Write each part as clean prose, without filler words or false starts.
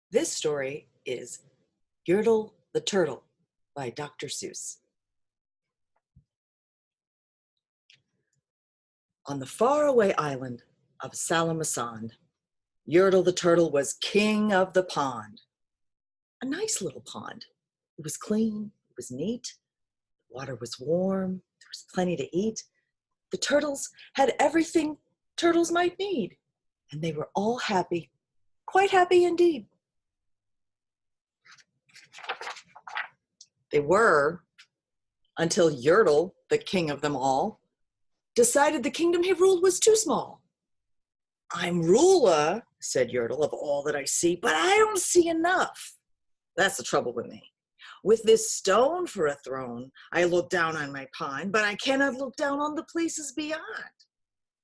This story is Yertle the Turtle by Dr. Seuss. On the faraway island of Salamasand, Yertle the Turtle was king of the pond. A nice little pond. It was clean, it was neat, the water was warm, there was plenty to eat. The turtles had everything turtles might need, and they were all happy, quite happy indeed. They were until Yertle, the king of them all, decided the kingdom he ruled was too small. "I'm ruler," said Yertle, "of all that I see, but I don't see enough. That's the trouble with me. With this stone for a throne, I look down on my pond, but I cannot look down on the places beyond.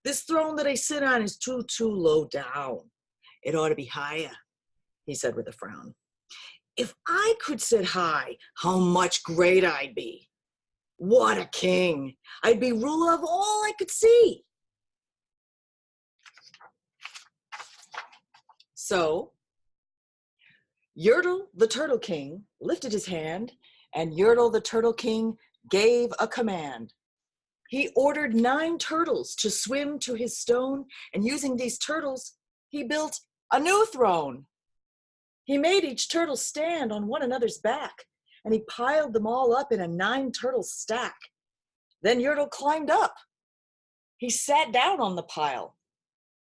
This throne that I sit on is too low down. It ought to be higher," he said with a frown. "If I could sit high, how much greater I'd be. What a king! I'd be ruler of all I could see." So Yertle the Turtle King lifted his hand, and Yertle the Turtle King gave a command. He ordered 9 turtles to swim to his stone, and using these turtles, he built a new throne. He made each turtle stand on one another's back, and he piled them all up in a 9-turtle stack. Then Yertle climbed up. He sat down on the pile.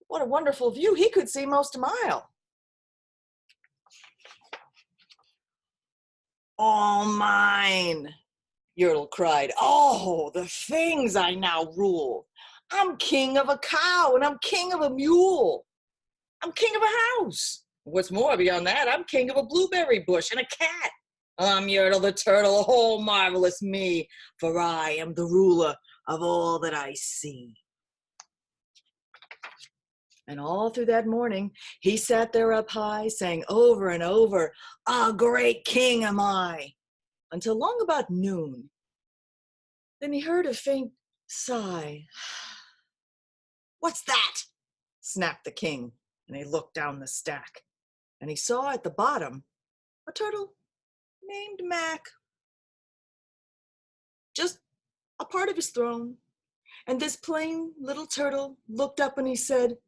What a wonderful view! He could see most a mile. "All mine," Yertle cried. "Oh, the things I now rule. I'm king of a cow, and I'm king of a mule. I'm king of a house. What's more, beyond that, I'm king of a blueberry bush and a cat. I'm Yertle the Turtle, oh, marvelous me, for I am the ruler of all that I see." And all through that morning, he sat there up high, saying over and over, "A great king am I," until long about noon. Then he heard a faint sigh. "What's that?" snapped the king, and he looked down the stack, and he saw at the bottom a turtle named Mac, just a part of his throne. And this plain little turtle looked up and he said,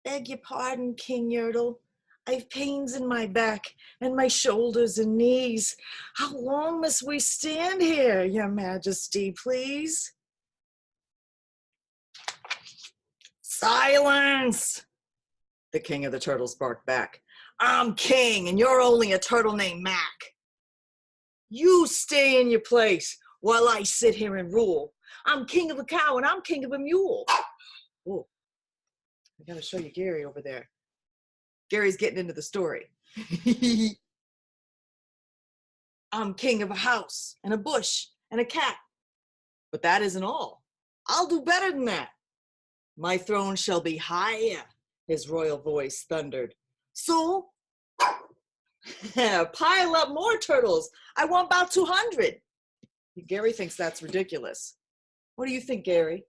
"Beg your pardon, King Yertle. I've pains in my back and my shoulders and knees. How long must we stand here, your majesty, please?" "Silence!" the king of the turtles barked back. "I'm king and you're only a turtle named Mac. You stay in your place while I sit here and rule. I'm king of a cow and I'm king of a mule." Oh, I gotta show you Gary over there. Gary's getting into the story. "I'm king of a house and a bush and a cat. But that isn't all. I'll do better than that. My throne shall be higher," his royal voice thundered. "So pile up more turtles. I want about 200. Gary thinks that's ridiculous. What do you think, Gary?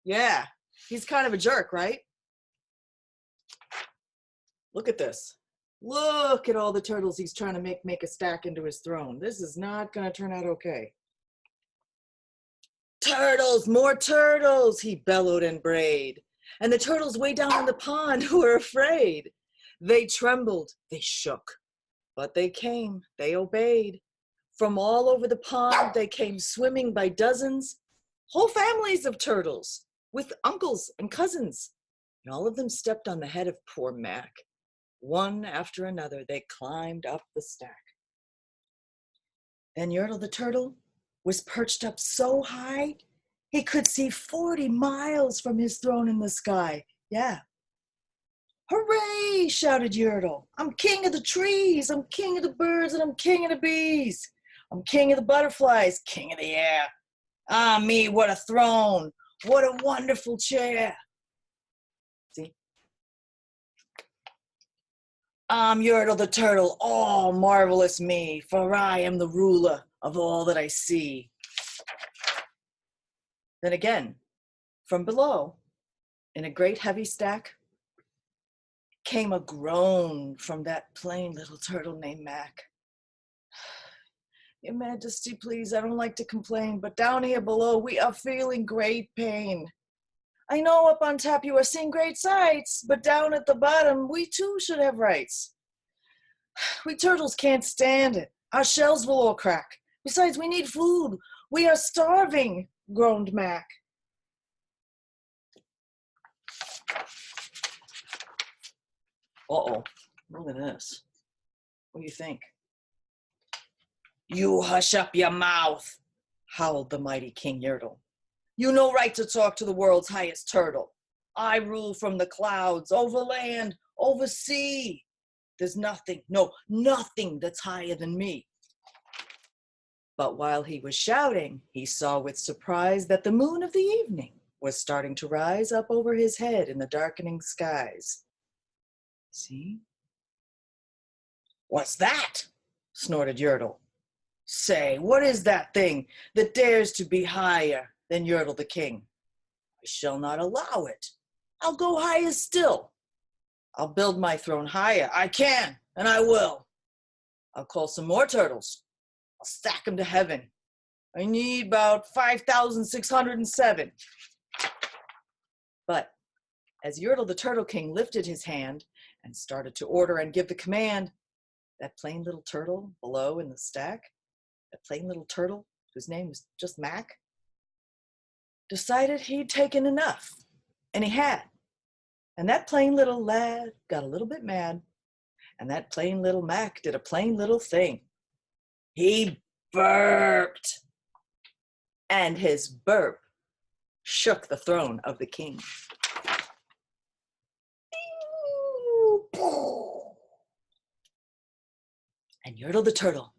Yeah, he's kind of a jerk, right? Look at this. Look at all the turtles he's trying to make a stack into his throne. This is not going to turn out okay. "Turtles, more turtles," he bellowed and brayed. And the turtles way down in the pond were afraid. They trembled, they shook. But they came, they obeyed. From all over the pond, they came swimming by dozens, whole families of turtles, with uncles and cousins. And all of them stepped on the head of poor Mac. One after another, they climbed up the stack. Then Yertle the Turtle was perched up so high, he could see 40 miles from his throne in the sky. Yeah. "Hooray!" shouted Yertle. "I'm king of the trees, I'm king of the birds, and I'm king of the bees. I'm king of the butterflies, king of the air. Ah, me, what a throne! What a wonderful chair!" See? "I'm Yertle the Turtle, oh, marvelous me, for I am the ruler of all that I see." Then again, from below, in a great heavy stack, came a groan from that plain little turtle named Mac. Your Majesty, please, I don't like to complain, but down here below, we are feeling great pain. I know up on top you are seeing great sights, but down at the bottom, we too should have rights. We turtles can't stand it. Our shells will all crack. Besides, we need food. We are starving, groaned Mac. Uh-oh, look at this. What do you think? You hush up your mouth, howled the mighty King Yertle. You no right to talk to the world's highest turtle. I rule from the clouds, over land, over sea. There's nothing, no, nothing that's higher than me. But while he was shouting, he saw with surprise that the moon of the evening was starting to rise up over his head in the darkening skies. See? What's that? Snorted Yertle. Say, what is that thing that dares to be higher than Yertle the king? I shall not allow it. I'll go higher still. I'll build my throne higher. I can, and I will. I'll call some more turtles. I'll stack them to heaven. I need about 5,607. But as Yertle the Turtle King lifted his hand and started to order and give the command, that plain little turtle below in the stack, that plain little turtle whose name was just Mac, decided he'd taken enough, and he had. And that plain little lad got a little bit mad, and that plain little Mac did a plain little thing. He burped, and his burp shook the throne of the king. And Yertle the Turtle,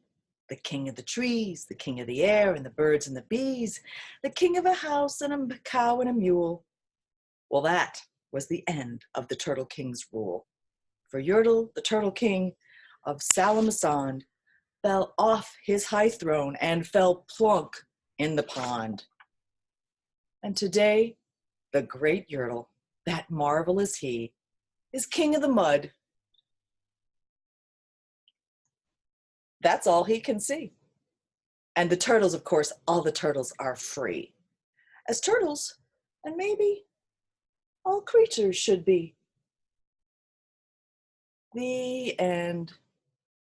the king of the trees, the king of the air and the birds and the bees, the king of a house and a cow and a mule. Well, that was the end of the Turtle King's rule. For Yertle, the Turtle King of Salamasond, fell off his high throne and fell plunk in the pond. And today, the great Yertle, that marvelous he, is king of the mud. That's all he can see. And the turtles, of course, all the turtles are free. As turtles, and maybe all creatures should be. The end.